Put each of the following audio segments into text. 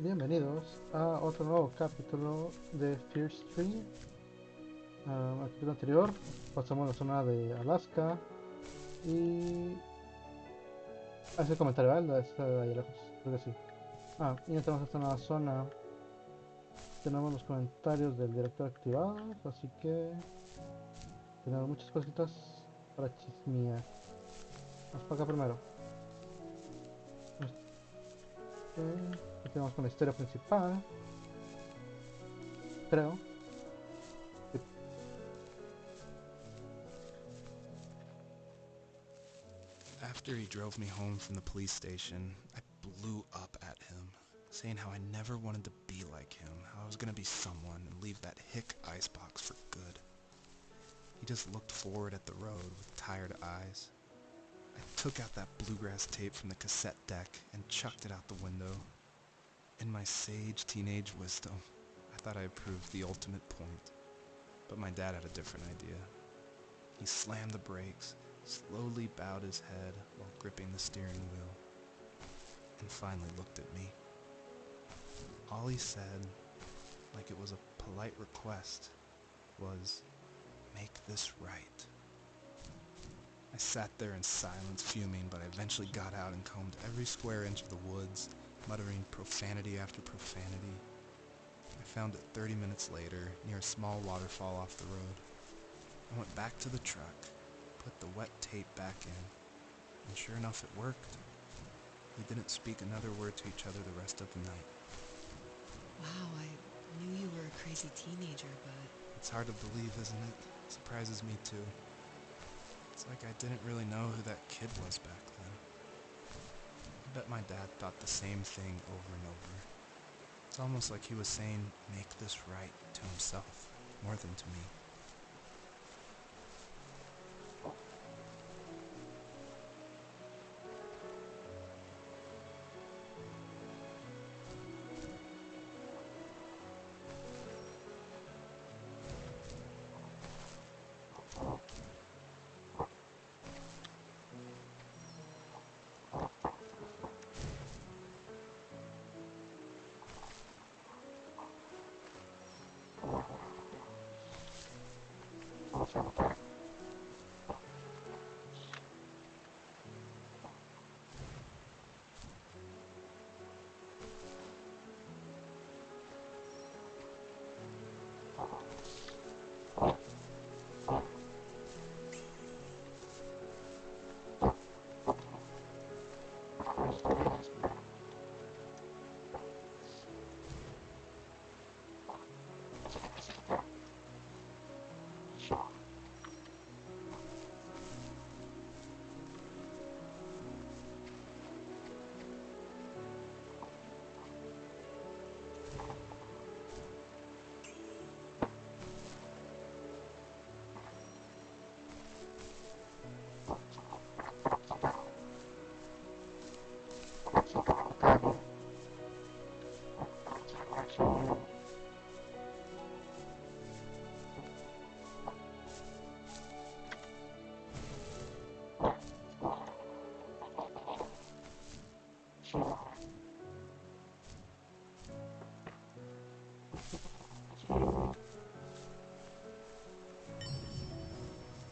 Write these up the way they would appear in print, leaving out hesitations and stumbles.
Bienvenidos a otro nuevo capítulo de Fear Stream. Al capítulo anterior pasamos la zona de Alaska y hace comentario, ¿verdad? Está ahí lejos, creo que sí. Y entramos a esta nueva zona. Tenemos los comentarios del director activados, así que tenemos muchas cositas para chismear. Vamos para acá primero. Continuamos con la historia principal, creo. Sí. After he drove me home from the police station, I blew up at him, saying how I never wanted to be like him, how I was gonna be someone and leave that hick icebox for good. He just looked forward at the road with tired eyes. I took out that bluegrass tape from the cassette deck and chucked it out the window. In my sage teenage wisdom, I thought I proved the ultimate point. But my dad had a different idea. He slammed the brakes, slowly bowed his head while gripping the steering wheel, and finally looked at me. All he said, like it was a polite request, was, "Make this right." I sat there in silence, fuming, but I eventually got out and combed every square inch of the woods, muttering profanity after profanity. I found it 30 minutes later, near a small waterfall off the road. I went back to the truck, put the wet tape back in, and sure enough it worked. We didn't speak another word to each other the rest of the night. Wow, I knew you were a crazy teenager, but... It's hard to believe, isn't it? It surprises me too. It's like I didn't really know who that kid was back then. I bet my dad thought the same thing over and over. It's almost like he was saying, "Make this right," to himself, more than to me.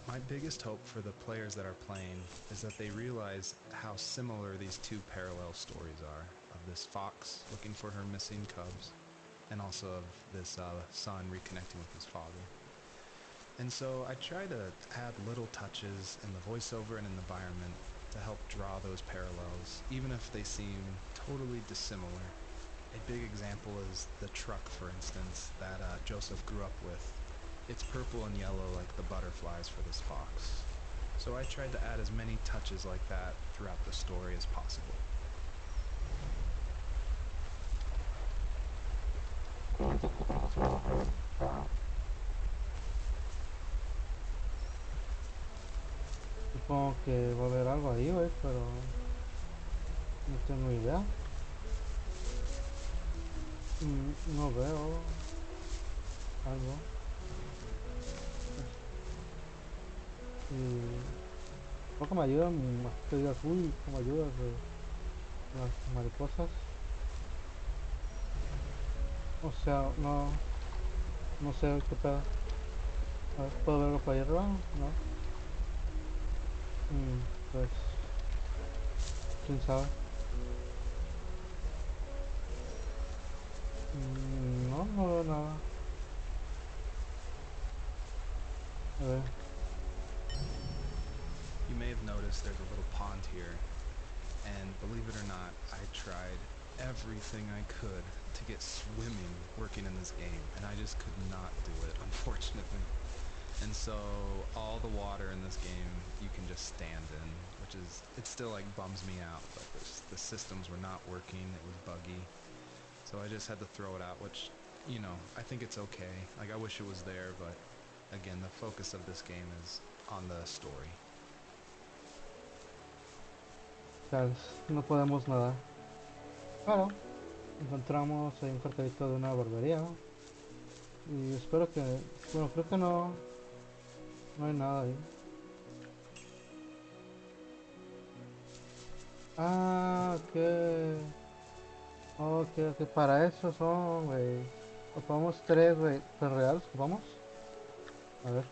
My biggest hope for the players that are playing is that they realize how similar these two parallel stories are, of this fox looking for her missing cubs, and also of this son reconnecting with his father. And so I try to add little touches in the voiceover and in the environment to help draw those parallels, even if they seem totally dissimilar. A big example is the truck, for instance, that Joseph grew up with. It's purple and yellow like the butterflies for this fox. So I tried to add as many touches like that throughout the story as possible. Supongo que va a haber algo ahí, güey, pero no tengo idea. No veo algo. Y poco me ayudan, así que digas, uy, cómo ayudas de las mariposas. O sea, no sé qué pedo. A ver, ¿puedo ver algo para allá arriba? No. Pues, quién sabe. No veo nada. A ver. You may have noticed there's a little pond here, and believe it or not, I tried everything I could to get swimming working in this game, and I just could not do it, unfortunately. And so all the water in this game you can just stand in, which is, it still like bums me out, but the systems were not working, it was buggy. So I just had to throw it out, which, you know, I think it's okay. Like, I wish it was there, but again, the focus of this game is on the story. Chales, no podemos nada. Pero encontramos ahí un cartelito de una barbería. Y espero que... Bueno, creo que no hay nada ahí. Ah, ok, para eso son, güey. Ocupamos tres, güey. ¿Tres reales ocupamos? A ver.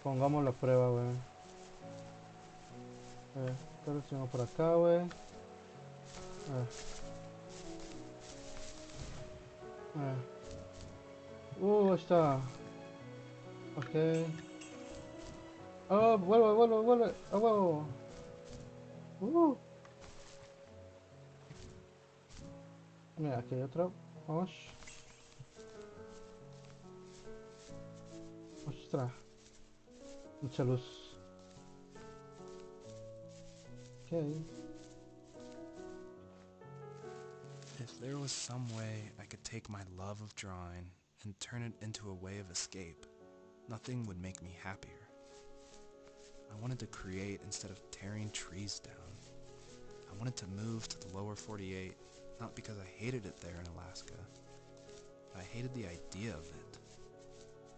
Pongamos la prueba, güey. Pero si no por acá, güey. Ahí está. Ok. Oh, vuelve. A huevo. Uh. Mira, aquí hay otro. Vamos. Ostras. Mucha luz. Ok. If there was some way I could take my love of drawing and turn it into a way of escape, nothing would make me happier. I wanted to create instead of tearing trees down. I wanted to move to the lower 48, not because I hated it there in Alaska, but I hated the idea of it.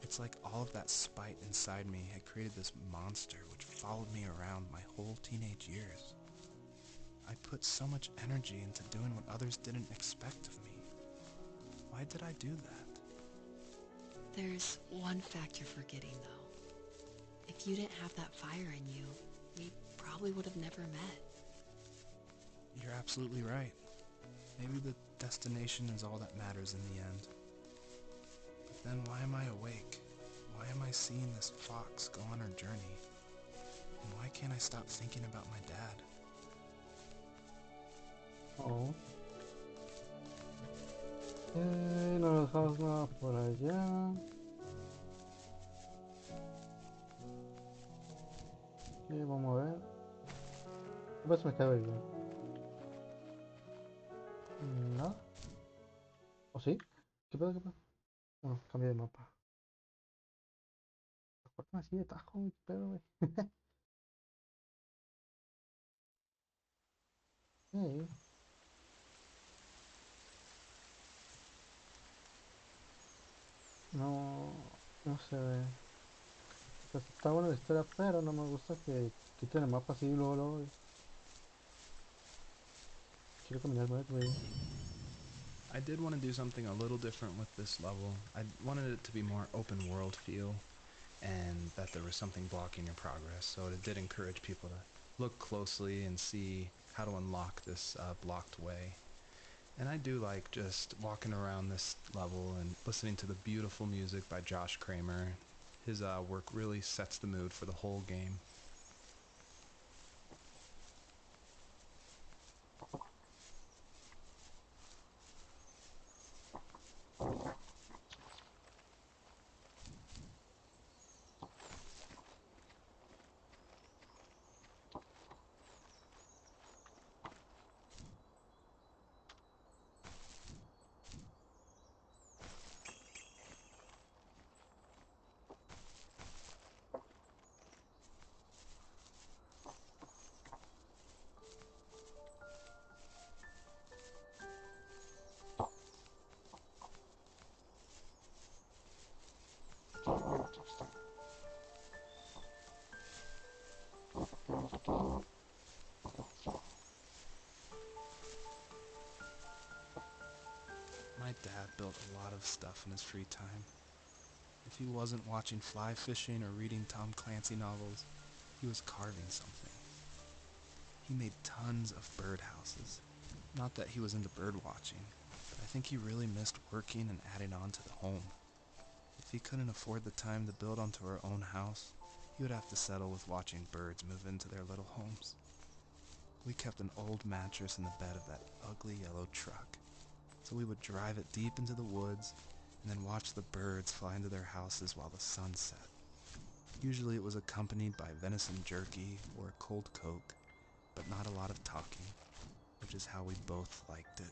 It's like all of that spite inside me had created this monster which followed me around my whole teenage years. I put so much energy into doing what others didn't expect of me. Why did I do that? There's one fact you're forgetting, though. If you didn't have that fire in you, we probably would have never met. You're absolutely right. Maybe the destination is all that matters in the end. But then why am I awake? Why am I seeing this fox go on her journey? And why can't I stop thinking about my dad? Oh. No dejamos nada por allá. Vamos a ver. A ver si me cae bien. Nada. ¿O sí? ¿Qué pedo? No, cambio de mapa. Cortan así de tajo, güey. ¿Qué pedo, güey? Sí. No sé, güey. Pues está buena la historia, pero no me gusta que quiten el mapa así luego, güey. Quiero caminar más, güey. I did want to do something a little different with this level. I wanted it to be more open world feel, and that there was something blocking your progress, so it did encourage people to look closely and see how to unlock this blocked way. And I do like just walking around this level and listening to the beautiful music by Josh Kramer. His work really sets the mood for the whole game. My dad built a lot of stuff in his free time. If he wasn't watching fly fishing or reading Tom Clancy novels, he was carving something. He made tons of birdhouses. Not that he was into bird watching, but I think he really missed working and adding on to the home. If he couldn't afford the time to build onto our own house, he would have to settle with watching birds move into their little homes. We kept an old mattress in the bed of that ugly yellow truck, so we would drive it deep into the woods and then watch the birds fly into their houses while the sun set. Usually it was accompanied by venison jerky or a cold Coke, but not a lot of talking, which is how we both liked it.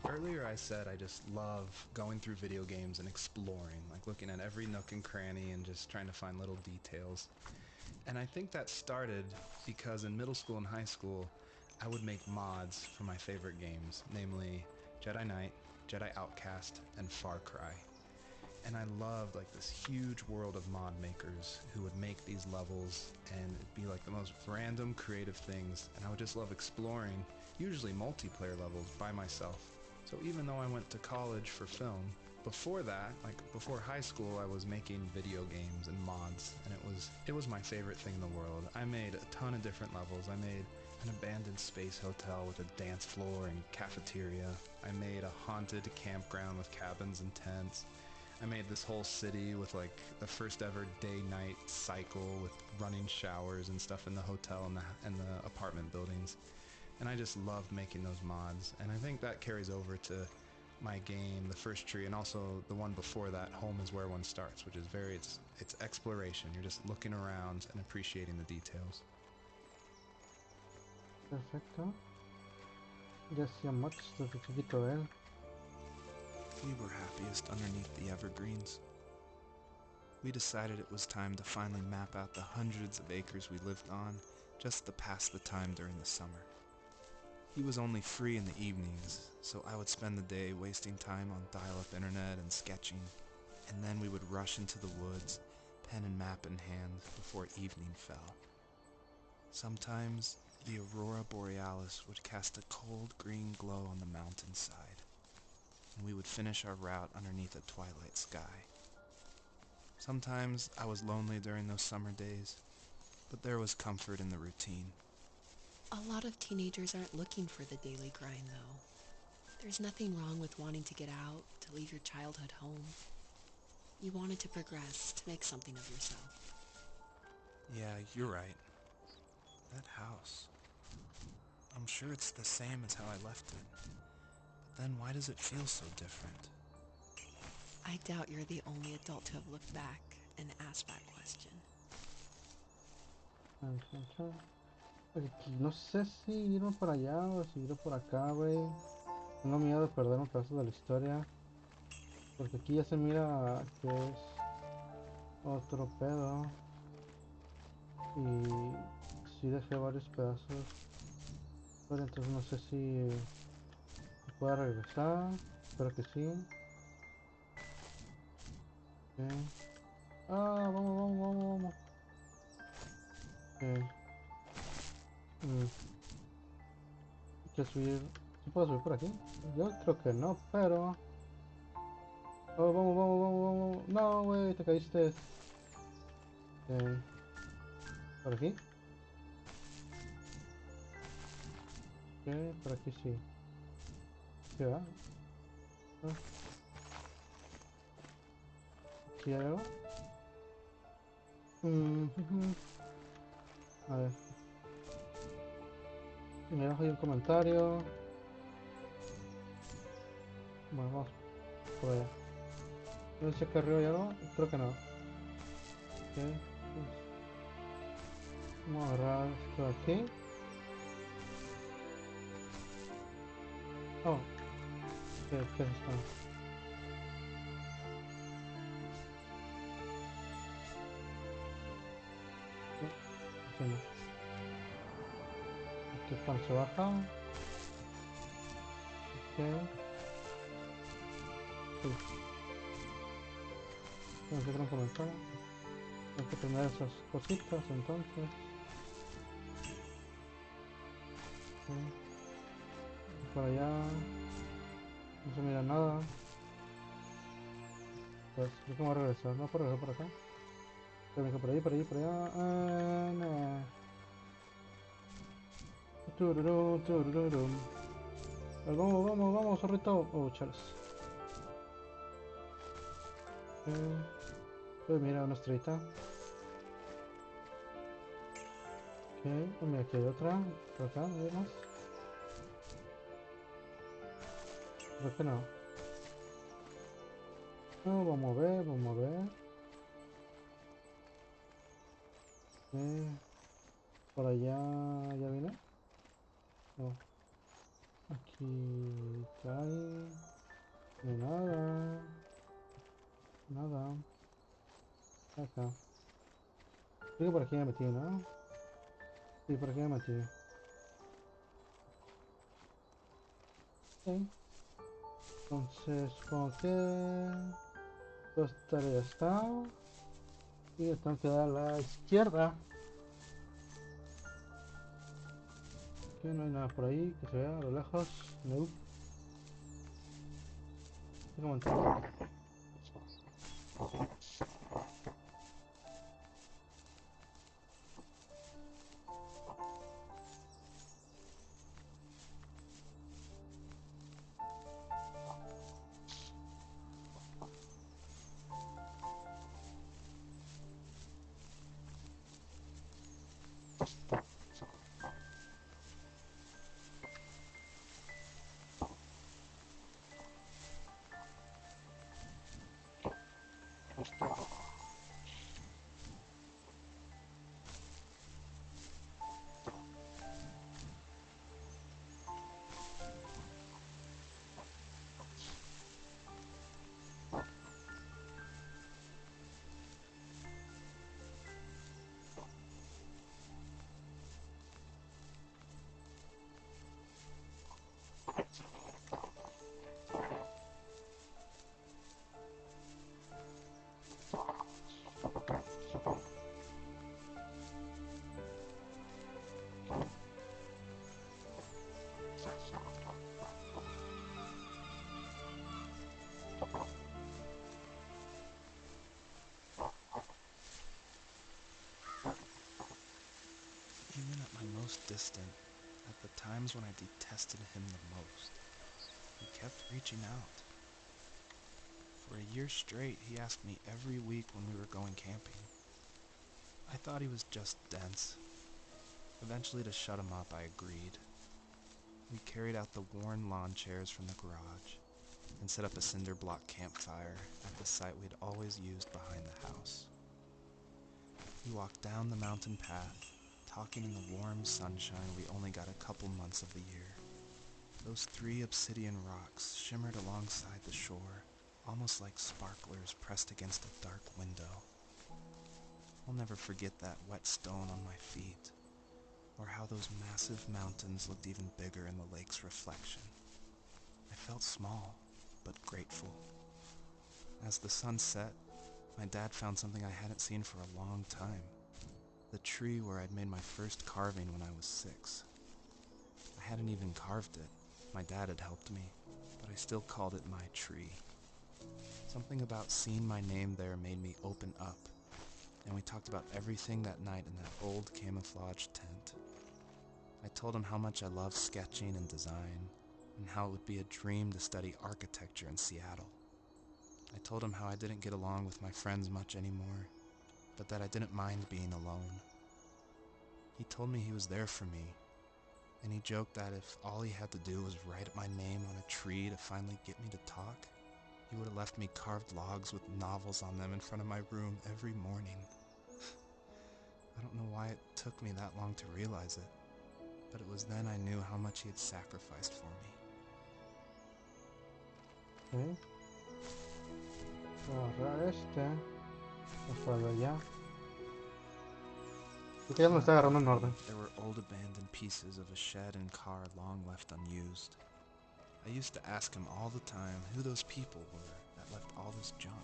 Earlier I said I just love going through video games and exploring, like looking at every nook and cranny and just trying to find little details. And I think that started because in middle school and high school, I would make mods for my favorite games, namely Jedi Knight, Jedi Outcast, and Far Cry. And I loved like this huge world of mod makers who would make these levels, and it'd be like the most random creative things, and I would just love exploring, usually multiplayer levels by myself. So even though I went to college for film, before that, like before high school, I was making video games and mods, and it was my favorite thing in the world. I made a ton of different levels. I made an abandoned space hotel with a dance floor and cafeteria. I made a haunted campground with cabins and tents. I made this whole city with like the first ever day-night cycle with running showers and stuff in the hotel and the apartment buildings. And I just loved making those mods, and I think that carries over to my game, The First Tree, and also the one before that, Home is Where One Starts, which is it's exploration. You're just looking around and appreciating the details. Perfecto. Ya hacía mods desde chiquito él. We were happiest underneath the evergreens. We decided it was time to finally map out the hundreds of acres we lived on, just to pass the time during the summer. He was only free in the evenings, so I would spend the day wasting time on dial-up internet and sketching, and then we would rush into the woods, pen and map in hand, before evening fell. Sometimes the aurora borealis would cast a cold green glow on the mountainside, and we would finish our route underneath a twilight sky. Sometimes I was lonely during those summer days, but there was comfort in the routine. A lot of teenagers aren't looking for the daily grind, though. There's nothing wrong with wanting to get out, to leave your childhood home. You wanted to progress, to make something of yourself. Yeah, you're right. That house. I'm sure it's the same as how I left it. But then why does it feel so different? I doubt you're the only adult to have looked back and asked that question. No sé si irme para allá o si irme por acá, güey. Tengo miedo de perder un pedazo de la historia. Porque aquí ya se mira que es otro pedo. Y sí dejé varios pedazos. Pero entonces no sé si pueda regresar. Espero que sí. Ok. Ah, vamos, vamos, vamos, vamos. Ok. Mm, ¿Quieres subir? ¿Sí puedo subir por aquí? Yo creo que no, pero... Oh, vamos, vamos, vamos, vamos. No, güey, te caíste. Ok. ¿Por aquí? Ok, por aquí sí. ¿Sí, va? Ah, ¿aquí hay algo? Ujú. A ver. Me dejo ahí un comentario. Bueno, vamos por allá. No sé si acá arriba hay algo. Creo que no. Ok, pues vamos a agarrar esto de aquí. Oh, ¿qué es esto? Ok, entiendo. Aquí es cuando se baja. Ok. Sí. Tengo que transformar. Tengo que tener esas cositas entonces. Ok. Por allá no se mira nada. Pues creo que me voy a regresar. No puedo regresar por acá. Pero por ahí, por ahí, por allá. Nah. Tururú, tururú. Pues vamos, vamos, vamos, zorrito. Oh, chales. Pues mira, una estrellita. Ok, pues mira, aquí hay otra. Por acá, ¿no hay más? Creo que no. No, vamos a ver, vamos a ver. Por allá, ¿ya vine? No. Aquí cae. No hay nada. Nada. Acá. Creo que por aquí me metí, ¿no? Sí, por aquí me metí. Ok. Entonces, supongo que esta ya está. Y tengo que dar a la izquierda. Que no hay nada por ahí que se vea a lo lejos. No. ¿Qué comentar? Even at my most distant, at the times when I detested him the most, he kept reaching out. For a year straight, he asked me every week when we were going camping. I thought he was just dense. Eventually, to shut him up, I agreed. We carried out the worn lawn chairs from the garage and set up a cinder block campfire at the site we'd always used behind the house. We walked down the mountain path, talking in the warm sunshine we only got a couple months of the year. Those 3 obsidian rocks shimmered alongside the shore, almost like sparklers pressed against a dark window. I'll never forget that wet stone on my feet, or how those massive mountains looked even bigger in the lake's reflection. I felt small, but grateful. As the sun set, my dad found something I hadn't seen for a long time. The tree where I'd made my first carving when I was 6. I hadn't even carved it. My dad had helped me, but I still called it my tree. Something about seeing my name there made me open up, and we talked about everything that night in that old camouflage tent. I told him how much I loved sketching and design, and how it would be a dream to study architecture in Seattle. I told him how I didn't get along with my friends much anymore, but that I didn't mind being alone. He told me he was there for me, and he joked that if all he had to do was write my name on a tree to finally get me to talk, he would have left me carved logs with novels on them in front of my room every morning. I don't know why it took me that long to realize it, but it was then I knew how much he had sacrificed for me. Ok. Voy a agarrar este. Vamos para allá. Creo que ya me lo está agarrando en orden. There were old abandoned pieces of a shed and car long left unused. I used to ask him all the time who those people were that left all this junk.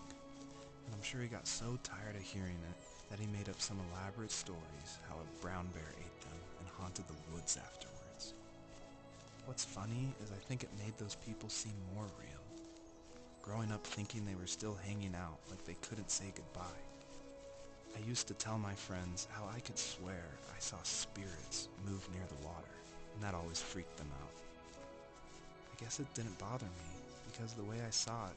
And I'm sure he got so tired of hearing it that he made up some elaborate stories how a brown bear ate them and haunted the woods afterwards. What's funny is I think it made those people seem more real. Growing up thinking they were still hanging out like they couldn't say goodbye. I used to tell my friends how I could swear I saw spirits move near the water, and that always freaked them out. I guess it didn't bother me, because the way I saw it,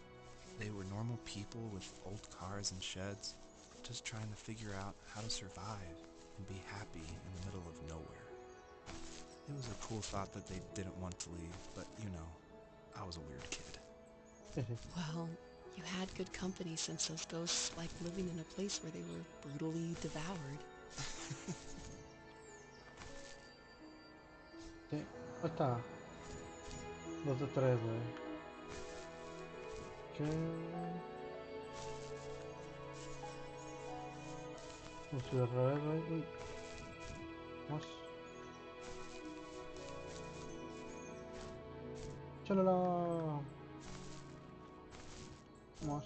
they were normal people with old cars and sheds, just trying to figure out how to survive and be happy in the middle of nowhere. It was a cool thought that they didn't want to leave, but you know, I was a weird kid. Well, you had good company since those ghosts liked living in a place where they were brutally devoured. Sí, ahí está. 2 de 3, güey. ¿Qué? Vamos a ir al revés, güey. Uy. Vamos. ¡Chalala! Vamos.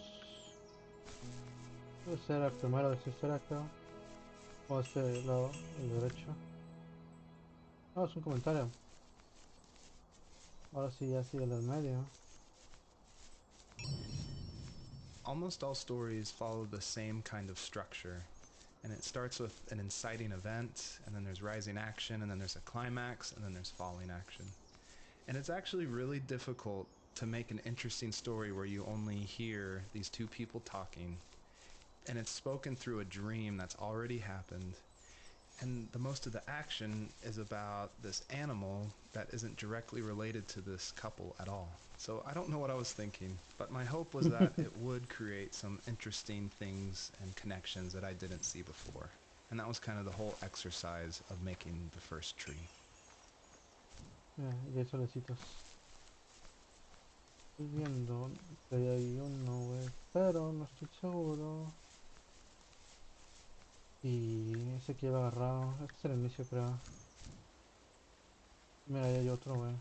Debe ser el primero de ser acá. O este lado, el derecho. No, es un comentario. Ahora sí, ya sigue el del medio. Almost all stories follow the same kind of structure, and it starts with an inciting event, and then there's rising action, and then there's a climax, and then there's falling action. And it's actually really difficult to make an interesting story where you only hear these two people talking, and it's spoken through a dream that's already happened, and the most of the action is about this animal that isn't directly related to this couple at all. So I don't know what I was thinking, but my hope was that it would create some interesting things and connections that I didn't see before. And that was kind of the whole exercise of making the first tree. Y hay solecitos. Estoy viendo que hay uno, güey. Pero no estoy seguro. Y ese que iba agarrado. Este es el inicio, creo. Mira, ahí hay otro, güey.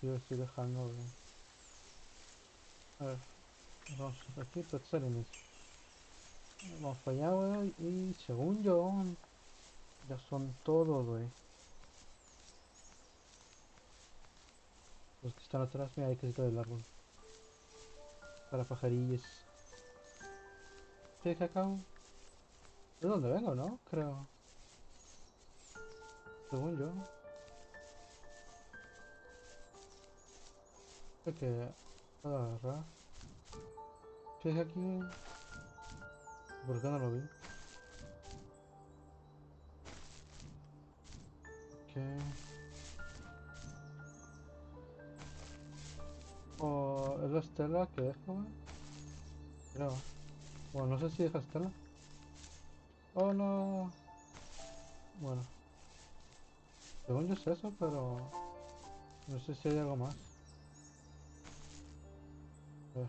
Yo estoy dejando, güey. A ver. Vamos aquí, pero este es el inicio. Vamos para allá, güey. Y según yo, ya son todos, güey. Los que están atrás, mira, hay casita del árbol. Para pajarillos. ¿Qué cacao? ¿De dónde vengo, no? Creo. Según yo. Creo que puedo agarrar. Fíjate aquí. ¿Por qué no lo vi? ¿Qué? ¿O es la estela que deja, güey? Creo. Bueno, no sé si deja estela. Oh, no. Bueno, según yo es eso, pero no sé si hay algo más. A ver,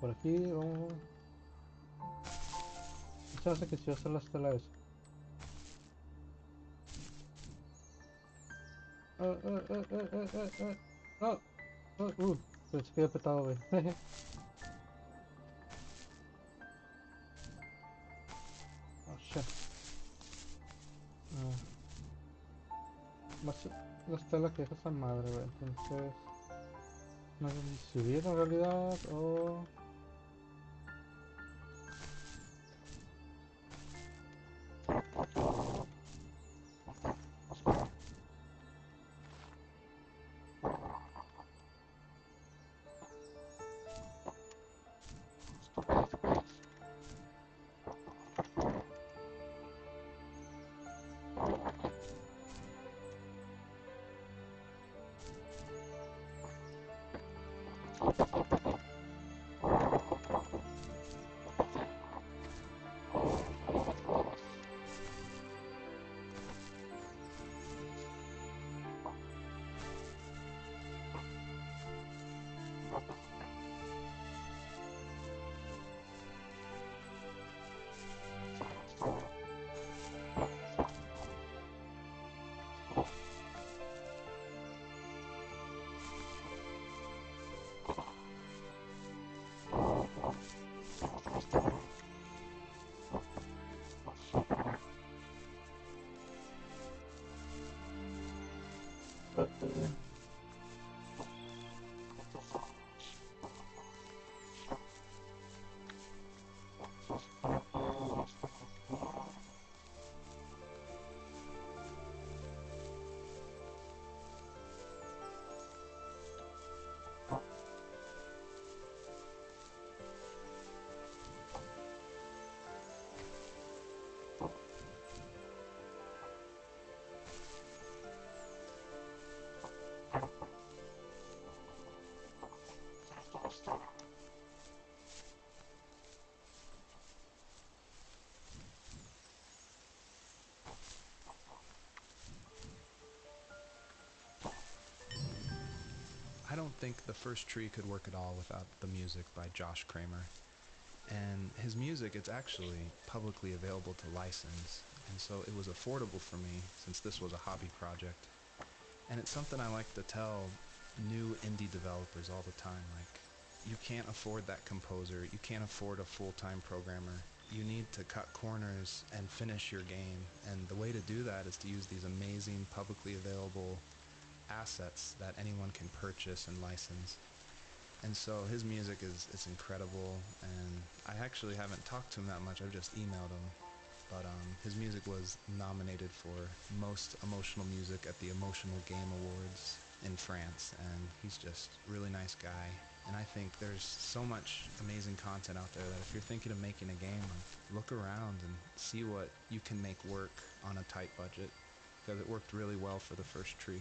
por aquí vamos. Se hace que si va a ser la estela esa. No, pensé que había petado, güey. Oh, shit. Ah, va a ser la estela que deja esa madre, güey. Entonces, no sé si subir en realidad o... I don't think the first tree could work at all without the music by Josh Kramer. And his music, it's actually publicly available to license, and so it was affordable for me since this was a hobby project. And it's something I like to tell new indie developers all the time, like, you can't afford that composer, you can't afford a full-time programmer. You need to cut corners and finish your game, and the way to do that is to use these amazing publicly available assets that anyone can purchase and license. And so his music is incredible, and I actually haven't talked to him that much, I've just emailed him. But his music was nominated for Most Emotional Music at the Emotional Game Awards in France, and he's just a really nice guy. And I think there's so much amazing content out there that if you're thinking of making a game, look around and see what you can make work on a tight budget, because it worked really well for the first tree.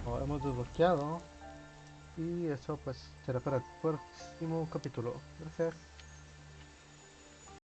Lo hemos desbloqueado y eso pues será para el próximo capítulo. Gracias.